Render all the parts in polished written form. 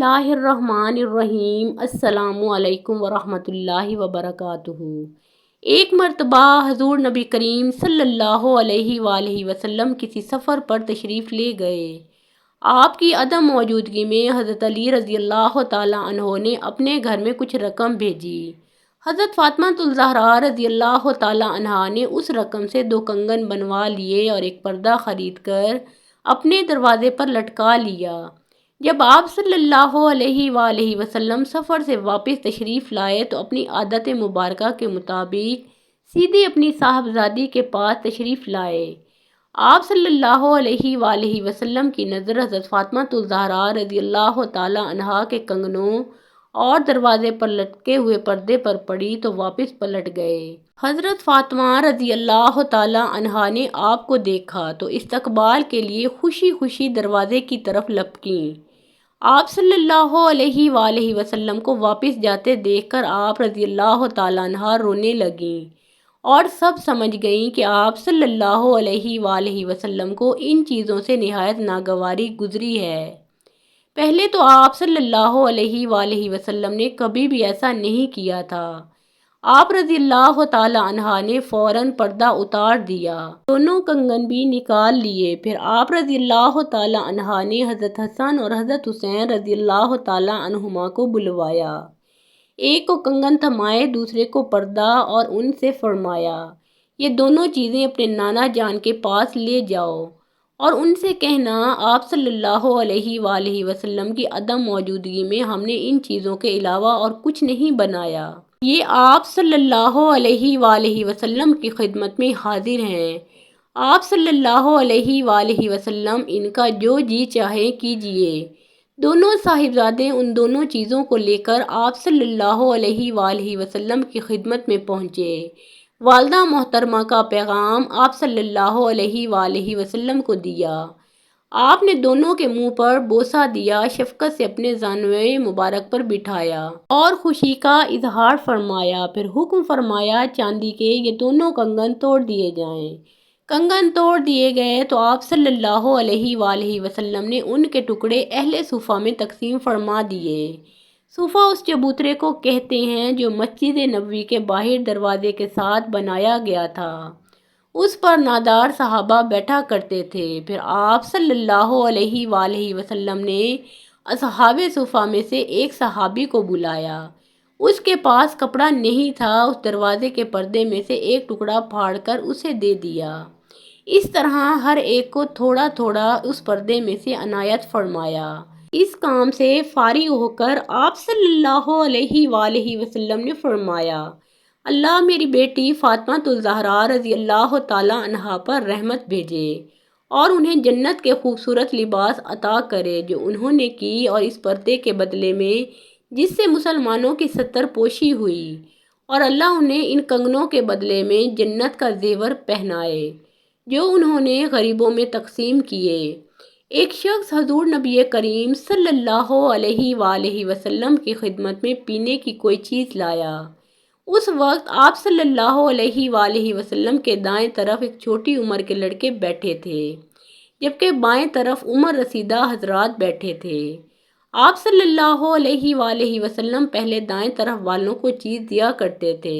اللہ الرحمن الرحیم۔ السلام علیکم ورحمۃ اللہ وبرکاتہ۔ ایک مرتبہ حضور نبی کریم صلی اللہ علیہ وآلہ وسلم کسی سفر پر تشریف لے گئے۔ آپ کی عدم موجودگی میں حضرت علی رضی اللہ تعالیٰ عنہ نے اپنے گھر میں کچھ رقم بھیجی۔ حضرت فاطمہ الزہراء رضی اللہ تعالیٰ عنہا نے اس رقم سے 2 کنگن بنوا لیے اور ایک پردہ خرید کر اپنے دروازے پر لٹکا لیا۔ جب آپ صلی اللہ علیہ وآلہ وسلم سفر سے واپس تشریف لائے تو اپنی عادت مبارکہ کے مطابق سیدھے اپنی صاحبزادی کے پاس تشریف لائے۔ آپ صلی اللہ علیہ وآلہ وسلم کی نظر حضرت فاطمہ الزہراء رضی اللہ تعالیٰ عنہا کے کنگنوں اور دروازے پر لٹکے ہوئے پردے پر پڑی تو واپس پلٹ گئے۔ حضرت فاطمہ رضی اللہ تعالیٰ عنہا نے آپ کو دیکھا تو استقبال کے لیے خوشی خوشی دروازے کی طرف لپکیں۔ آپ صلی اللہ علیہ وآلہ وسلم کو واپس جاتے دیکھ کر آپ رضی اللہ تعالیٰ عنہا رونے لگیں اور سب سمجھ گئیں کہ آپ صلی اللہ علیہ وآلہ وسلم کو ان چیزوں سے نہایت ناگواری گزری ہے۔ پہلے تو آپ صلی اللہ علیہ وآلہ وسلم نے کبھی بھی ایسا نہیں کیا تھا۔ آپ رضی اللہ تعالیٰ عنہا نے فوراً پردہ اتار دیا، دونوں کنگن بھی نکال لیے۔ پھر آپ رضی اللہ تعالیٰ عنہا نے حضرت حسن اور حضرت حسین رضی اللہ تعالیٰ عنہما کو بلوایا، ایک کو کنگن تھمائے دوسرے کو پردہ، اور ان سے فرمایا یہ دونوں چیزیں اپنے نانا جان کے پاس لے جاؤ اور ان سے کہنا آپ صلی اللہ علیہ وآلہ وسلم کی عدم موجودگی میں ہم نے ان چیزوں کے علاوہ اور کچھ نہیں بنایا۔ یہ آپ صلی اللہ علیہ وآلہ وسلم کی خدمت میں حاضر ہیں۔ آپ صلی اللہ علیہ وآلہ وسلم ان کا جو جی چاہے کیجیے۔ دونوں صاحبزادے ان دونوں چیزوں کو لے کر آپ صلی اللہ علیہ وآلہ وسلم کی خدمت میں پہنچے۔ والدہ محترمہ کا پیغام آپ صلی اللہ علیہ وآلہ وسلم کو دیا۔ آپ نے دونوں کے منہ پر بوسہ دیا، شفقت سے اپنے زانوئے مبارک پر بٹھایا اور خوشی کا اظہار فرمایا۔ پھر حکم فرمایا چاندی کے یہ دونوں کنگن توڑ دیے جائیں۔ کنگن توڑ دیے گئے تو آپ صلی اللہ علیہ وآلہ وسلم نے ان کے ٹکڑے اہل صوفہ میں تقسیم فرما دیے۔ صوفہ اس چبوترے کو کہتے ہیں جو مسجد نبوی کے باہر دروازے کے ساتھ بنایا گیا تھا۔ اس پر نادار صحابہ بیٹھا کرتے تھے۔ پھر آپ صلی اللہ علیہ وآلہ وسلم نے اصحاب صوفہ میں سے ایک صحابی کو بلایا۔ اس کے پاس کپڑا نہیں تھا، اس دروازے کے پردے میں سے ایک ٹکڑا پھاڑ کر اسے دے دیا۔ اس طرح ہر ایک کو تھوڑا تھوڑا اس پردے میں سے عنایت فرمایا۔ اس کام سے فارغ ہو کر آپ صلی اللہ علیہ وآلہ وسلم نے فرمایا اللہ میری بیٹی فاطمہ الزہراء رضی اللہ تعالیٰ عنہا پر رحمت بھیجے اور انہیں جنت کے خوبصورت لباس عطا کرے جو انہوں نے کی، اور اس پردے کے بدلے میں جس سے مسلمانوں کی ستر پوشی ہوئی، اور اللہ انہیں ان کنگنوں کے بدلے میں جنت کا زیور پہنائے جو انہوں نے غریبوں میں تقسیم کیے۔ ایک شخص حضور نبی کریم صلی اللہ علیہ وآلہ وسلم کی خدمت میں پینے کی کوئی چیز لایا۔ اس وقت آپ صلی اللہ علیہ وآلہ وسلم کے دائیں طرف ایک چھوٹی عمر کے لڑکے بیٹھے تھے، جبکہ بائیں طرف عمر رسیدہ حضرات بیٹھے تھے۔ آپ صلی اللہ علیہ وآلہ وسلم پہلے دائیں طرف والوں کو چیز دیا کرتے تھے۔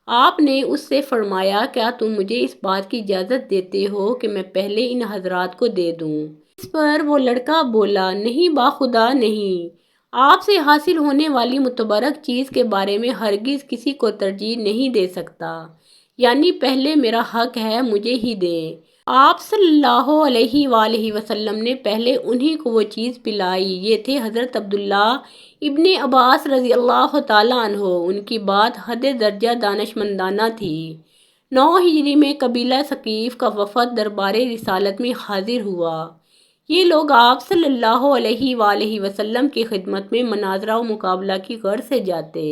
آپ نے اس سے فرمایا کیا تم مجھے اس بات کی اجازت دیتے ہو کہ میں پہلے ان حضرات کو دے دوں؟ اس پر وہ لڑکا بولا نہیں باخدا نہیں، آپ سے حاصل ہونے والی متبرک چیز کے بارے میں ہرگز کسی کو ترجیح نہیں دے سکتا، یعنی پہلے میرا حق ہے مجھے ہی دیں۔ آپ صلی اللہ علیہ وآلہ وسلم نے پہلے انہی کو وہ چیز پلائی۔ یہ تھے حضرت عبداللہ ابن عباس رضی اللہ تعالیٰ عنہ۔ ان کی بات حد درجہ دانشمندانہ تھی۔ 9 ہجری میں قبیلہ ثقیف کا وفد دربار رسالت میں حاضر ہوا۔ یہ لوگ آپ صلی اللہ علیہ وآلہ وسلم کی خدمت میں مناظرہ و مقابلہ کی غرض سے جاتے۔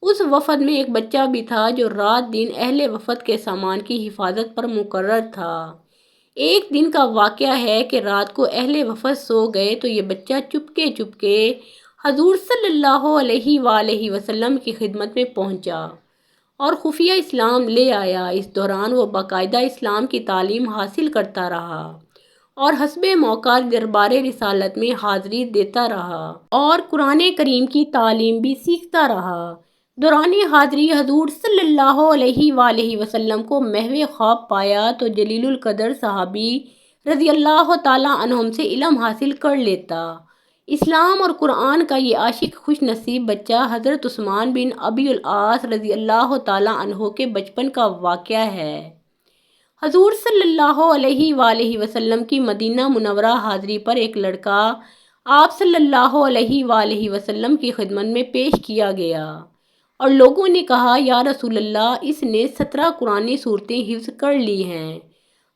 اس وفد میں ایک بچہ بھی تھا جو رات دن اہل وفد کے سامان کی حفاظت پر مقرر تھا۔ ایک دن کا واقعہ ہے کہ رات کو اہل وفد سو گئے تو یہ بچہ چپکے چپکے حضور صلی اللہ علیہ وآلہ وسلم کی خدمت میں پہنچا اور خفیہ اسلام لے آیا۔ اس دوران وہ باقاعدہ اسلام کی تعلیم حاصل کرتا رہا اور حسب موقع دربار رسالت میں حاضری دیتا رہا اور قرآن کریم کی تعلیم بھی سیکھتا رہا۔ دوران حاضری حضور صلی اللہ علیہ وآلہ وسلم کو محو خواب پایا تو جلیل القدر صحابی رضی اللہ تعالیٰ عنہم سے علم حاصل کر لیتا۔ اسلام اور قرآن کا یہ عاشق خوش نصیب بچہ حضرت عثمان بن ابی العاص رضی اللہ تعالیٰ عنہ کے بچپن کا واقعہ ہے۔ حضور صلی اللہ علیہ وآلہ وسلم کی مدینہ منورہ حاضری پر ایک لڑکا آپ صلی اللہ علیہ وآلہ وسلم کی خدمت میں پیش کیا گیا اور لوگوں نے کہا یا رسول اللہ اس نے 17 قرآنی صورتیں حفظ کر لی ہیں۔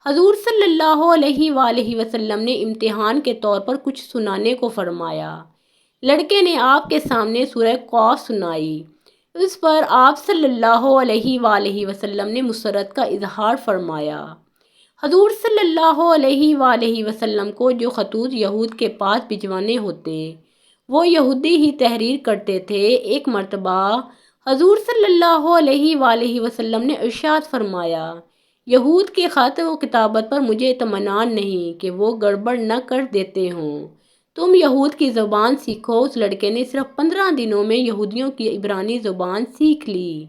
حضور صلی اللہ علیہ وآلہ وسلم نے امتحان کے طور پر کچھ سنانے کو فرمایا۔ لڑکے نے آپ کے سامنے سورہ قاف سنائی۔ اس پر آپ صلی اللہ علیہ وآلہ وسلم نے مسرت کا اظہار فرمایا۔ حضور صلی اللہ علیہ وآلہ وسلم کو جو خطوط یہود کے پاس بھجوانے ہوتے وہ یہودی ہی تحریر کرتے تھے۔ ایک مرتبہ حضور صلی اللہ علیہ وآلہ وسلم نے ارشاد فرمایا، یہود کے خط و کتابت پر مجھے اطمینان نہیں کہ وہ گڑبڑ نہ کر دیتے ہوں، تم یہود کی زبان سیکھو۔ اس لڑکے نے صرف 15 دنوں میں یہودیوں کی عبرانی زبان سیکھ لی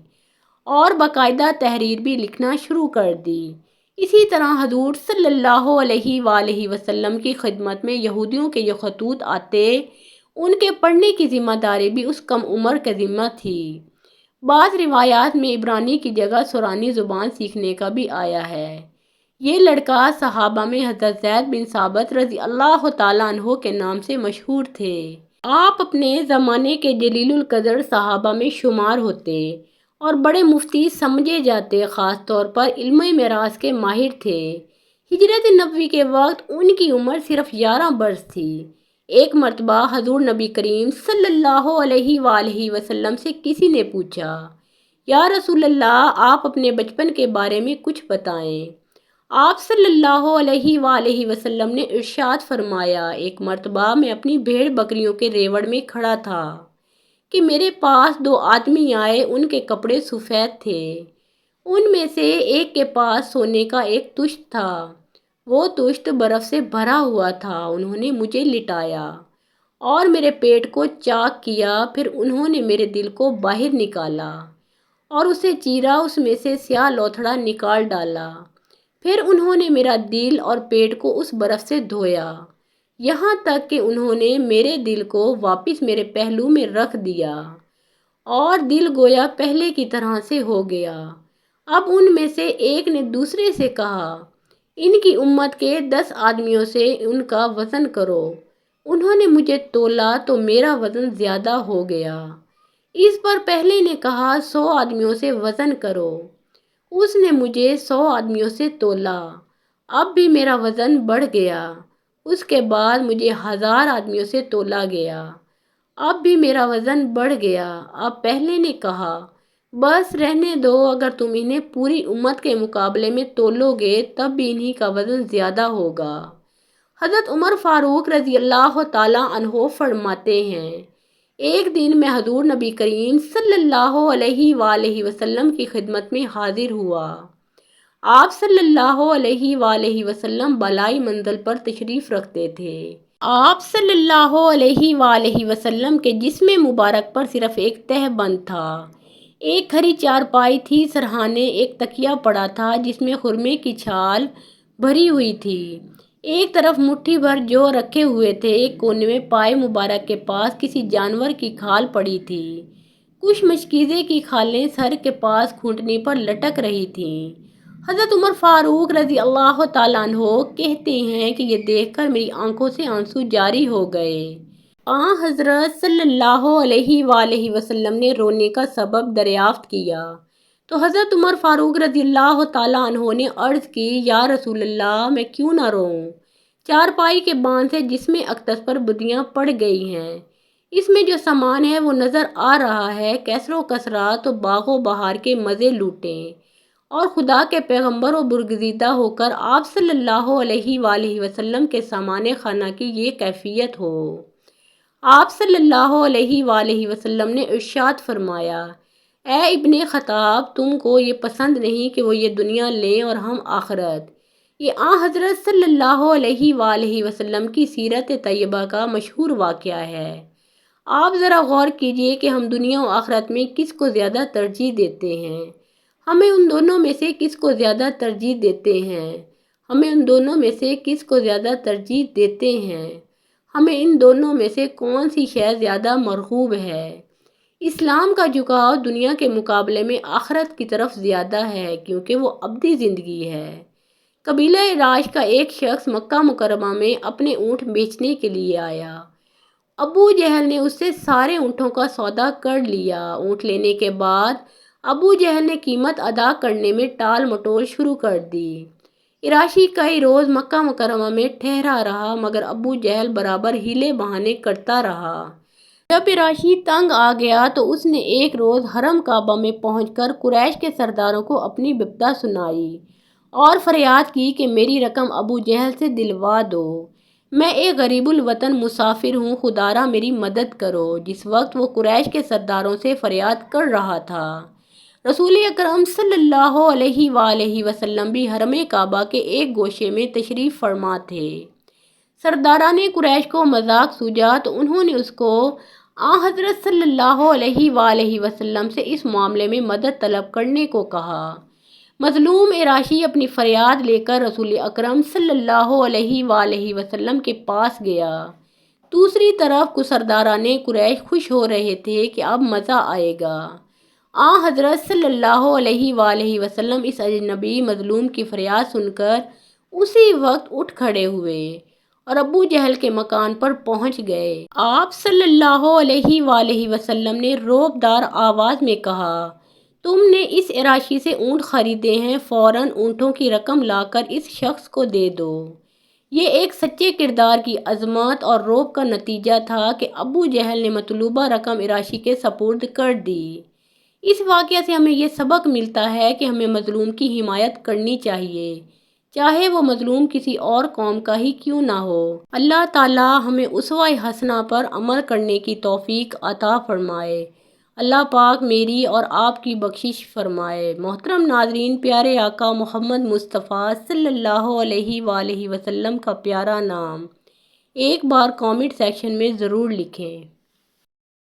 اور باقاعدہ تحریر بھی لکھنا شروع کر دی۔ اسی طرح حضور صلی اللہ علیہ وآلہ وسلم کی خدمت میں یہودیوں کے جو خطوط آتے ان کے پڑھنے کی ذمہ داری بھی اس کم عمر کے ذمہ تھی۔ بعض روایات میں عبرانی کی جگہ سورانی زبان سیکھنے کا بھی آیا ہے۔ یہ لڑکا صحابہ میں حضرت زید بن ثابت رضی اللہ تعالیٰ عنہ کے نام سے مشہور تھے۔ آپ اپنے زمانے کے جلیل القدر صحابہ میں شمار ہوتے اور بڑے مفتی سمجھے جاتے، خاص طور پر علم میراث کے ماہر تھے۔ ہجرت نبوی کے وقت ان کی عمر صرف 11 برس تھی۔ ایک مرتبہ حضور نبی کریم صلی اللہ علیہ وآلہ وسلم سے کسی نے پوچھا، یا رسول اللہ آپ اپنے بچپن کے بارے میں کچھ بتائیں۔ آپ صلی اللہ علیہ وآلہ وسلم نے ارشاد فرمایا، ایک مرتبہ میں اپنی بھیڑ بکریوں کے ریوڑ میں کھڑا تھا کہ میرے پاس 2 آدمی آئے۔ ان کے کپڑے سفید تھے۔ ان میں سے ایک کے پاس سونے کا ایک تشت تھا، وہ تشت برف سے بھرا ہوا تھا۔ انہوں نے مجھے لٹایا اور میرے پیٹ کو چاک کیا، پھر انہوں نے میرے دل کو باہر نکالا اور اسے چیرا، اس میں سے سیاہ لوتھڑا نکال ڈالا، پھر انہوں نے میرا دل اور پیٹ کو اس برف سے دھویا، یہاں تک کہ انہوں نے میرے دل کو واپس میرے پہلو میں رکھ دیا اور دل گویا پہلے کی طرح سے ہو گیا۔ اب ان میں سے ایک نے دوسرے سے کہا، ان کی امت کے 10 آدمیوں سے ان کا وزن کرو۔ انہوں نے مجھے تولا تو میرا وزن زیادہ ہو گیا۔ اس پر پہلے نے کہا 100 آدمیوں سے وزن کرو۔ اس نے مجھے 100 آدمیوں سے تولا، اب بھی میرا وزن بڑھ گیا۔ اس کے بعد مجھے 1000 آدمیوں سے تولا گیا، اب بھی میرا وزن بڑھ گیا۔ اب پہلے نے کہا بس رہنے دو، اگر تم انہیں پوری امت کے مقابلے میں تولو گے تب بھی انہی کا وزن زیادہ ہوگا۔ حضرت عمر فاروق رضی اللہ تعالیٰ عنہ فرماتے ہیں، ایک دن میں حضور نبی کریم صلی اللہ علیہ وآلہ وسلم کی خدمت میں حاضر ہوا۔ آپ صلی اللہ علیہ وآلہ وسلم بالائی منزل پر تشریف رکھتے تھے۔ آپ صلی اللہ علیہ وآلہ وسلم کے جسم مبارک پر صرف ایک تہ بند تھا، ایک کھری چارپائی تھی، سرہانے ایک تکیہ پڑا تھا جس میں خرمے کی چھال بھری ہوئی تھی، ایک طرف مٹھی بھر جو رکھے ہوئے تھے، ایک کونے میں پائے مبارک کے پاس کسی جانور کی کھال پڑی تھی، کچھ مشکیزے کی کھالیں سر کے پاس گھنٹنی پر لٹک رہی تھیں۔ حضرت عمر فاروق رضی اللہ تعالیٰ عنہ کہتے ہیں کہ یہ دیکھ کر میری آنکھوں سے آنسو جاری ہو گئے۔ حضرت صلی اللہ علیہ وآلہ وسلم نے رونے کا سبب دریافت کیا تو حضرت عمر فاروق رضی اللہ تعالیٰ عنہ نے عرض کی، یا رسول اللہ میں کیوں نہ روؤں؟ چارپائی کے باندھ سے جسم اقدس پر بدیاں پڑ گئی ہیں، اس میں جو سامان ہے وہ نظر آ رہا ہے، کیسر و کسرا تو باغ و بہار کے مزے لوٹیں اور خدا کے پیغمبر و برگزیدہ ہو کر آپ صلی اللہ علیہ وآلہ وسلم کے سامان خانہ کی یہ کیفیت ہو۔ آپ صلی اللہ علیہ وآلہ وسلم نے ارشاد فرمایا، اے ابن خطاب، تم کو یہ پسند نہیں کہ وہ یہ دنیا لیں اور ہم آخرت، یہ حضرت صلی اللہ علیہ وآلہ وسلم کی سیرت طیبہ کا مشہور واقعہ ہے۔ آپ ذرا غور کیجئے کہ ہم دنیا و آخرت میں کس کو زیادہ ترجیح دیتے ہیں۔ ہمیں ان دونوں میں سے کس کو زیادہ ترجیح دیتے ہیں؟ ہمیں ان دونوں میں سے کس کو زیادہ ترجیح دیتے ہیں؟ ہمیں ان دونوں میں سے کون سی شے زیادہ مرغوب ہے؟ اسلام کا جھکاؤ دنیا کے مقابلے میں آخرت کی طرف زیادہ ہے، کیونکہ وہ ابدی زندگی ہے۔ قبیلہ راش کا ایک شخص مکہ مکرمہ میں اپنے اونٹ بیچنے کے لیے آیا۔ ابو جہل نے اس سے سارے اونٹوں کا سودا کر لیا۔ اونٹ لینے کے بعد ابو جہل نے قیمت ادا کرنے میں ٹال مٹول شروع کر دی۔ عراشی کئی روز مکہ مکرمہ میں ٹھہرا رہا، مگر ابو جہل برابر ہیلے بہانے کرتا رہا۔ جب عراشی تنگ آ گیا تو اس نے ایک روز حرم کعبہ میں پہنچ کر قریش کے سرداروں کو اپنی بپتا سنائی اور فریاد کی کہ میری رقم ابو جہل سے دلوا دو۔ میں ایک غریب الوطن مسافر ہوں، خدا را میری مدد کرو۔ جس وقت وہ قریش کے سرداروں سے فریاد کر رہا تھا، رسول اکرم صلی اللہ علیہ وآلہ وسلم بھی حرم کعبہ کے ایک گوشے میں تشریف فرما تھے۔ سرداران قریش کو مذاق سوجا تو انہوں نے اس کو حضرت صلی اللہ علیہ وآلہ وسلم سے اس معاملے میں مدد طلب کرنے کو کہا۔ مظلوم عراشی اپنی فریاد لے کر رسول اکرم صلی اللہ علیہ وآلہ وسلم کے پاس گیا۔ دوسری طرف سرداران قریش خوش ہو رہے تھے کہ اب مزہ آئے گا۔ حضرت صلی اللہ علیہ وآلہ وسلم اس اجنبی مظلوم کی فریاد سن کر اسی وقت اٹھ کھڑے ہوئے اور ابو جہل کے مکان پر پہنچ گئے۔ آپ صلی اللہ علیہ وآلہ وسلم نے رعبدار آواز میں کہا، تم نے اس عراشی سے اونٹ خریدے ہیں، فوراً اونٹوں کی رقم لا کر اس شخص کو دے دو۔ یہ ایک سچے کردار کی عظمت اور رعب کا نتیجہ تھا کہ ابو جہل نے مطلوبہ رقم عراشی کے سپرد کر دی۔ اس واقعہ سے ہمیں یہ سبق ملتا ہے کہ ہمیں مظلوم کی حمایت کرنی چاہیے، چاہے وہ مظلوم کسی اور قوم کا ہی کیوں نہ ہو۔ اللہ تعالی ہمیں اسوہ حسنہ پر عمل کرنے کی توفیق عطا فرمائے۔ اللہ پاک میری اور آپ کی بخشش فرمائے۔ محترم ناظرین، پیارے آقا محمد مصطفیٰ صلی اللہ علیہ وآلہ وسلم کا پیارا نام ایک بار کامنٹ سیکشن میں ضرور لکھیں۔